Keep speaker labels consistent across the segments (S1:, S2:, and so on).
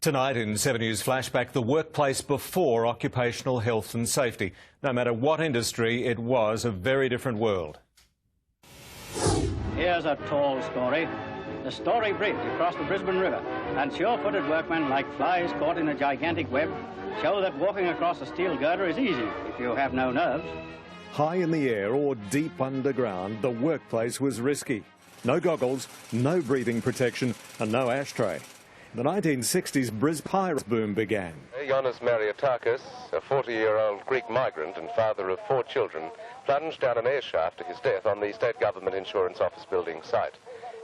S1: Tonight in 7 News Flashback, the workplace before occupational health and safety. No matter what industry, it was a very different world.
S2: Here's a tall story. The Story Bridge across the Brisbane River. And sure-footed workmen, like flies caught in a gigantic web, show that walking across a steel girder is easy if you have no nerves.
S1: High in the air or deep underground, the workplace was risky. No goggles, no breathing protection and no ashtray. In the 1960s, Brisbane pirate boom began.
S3: Ioannis Mariotakis, a 40-year-old Greek migrant and father of 4 children, plunged down an air shaft to his death on the State Government Insurance Office building site.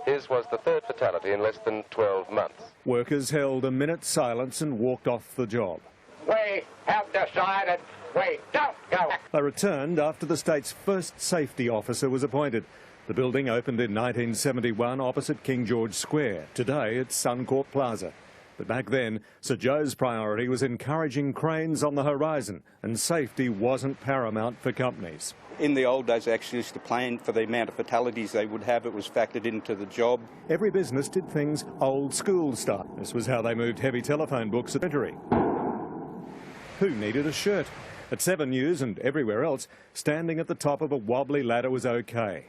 S3: His was the 3rd fatality in less than 12 months.
S1: Workers held a minute's silence and walked off the job.
S4: We have decided we don't go.
S1: They returned after the state's first safety officer was appointed. The building opened in 1971 opposite King George Square. Today it's Suncorp Plaza. But back then, Sir Joe's priority was encouraging cranes on the horizon, and safety wasn't paramount for companies.
S5: In the old days, they actually used to plan for the amount of fatalities they would have. It was factored into the job.
S1: Every business did things old school style. This was how they moved heavy telephone books at entry. Who needed a shirt? At 7 News and everywhere else, standing at the top of a wobbly ladder was okay.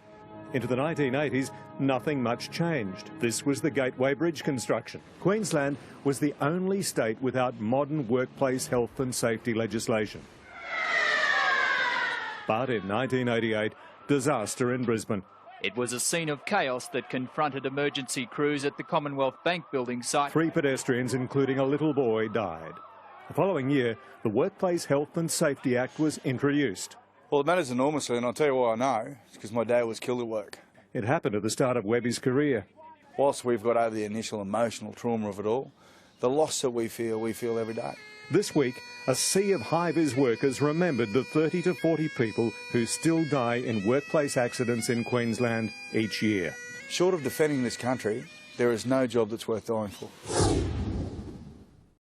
S1: Into the 1980s, nothing much changed. This was the Gateway Bridge construction. Queensland was the only state without modern workplace health and safety legislation. But in 1988, disaster in Brisbane.
S6: It was a scene of chaos that confronted emergency crews at the Commonwealth Bank building site.
S1: 3 pedestrians, including a little boy, died. The following year, the Workplace Health and Safety Act was introduced.
S7: Well, it matters enormously, and I'll tell you why I know. It's because my dad was killed at work.
S1: It happened at the start of Webby's career.
S7: Whilst we've got over the initial emotional trauma of it all, the loss that we feel every day.
S1: This week, a sea of high-vis workers remembered the 30 to 40 people who still die in workplace accidents in Queensland each year.
S7: Short of defending this country, there is no job that's worth dying for.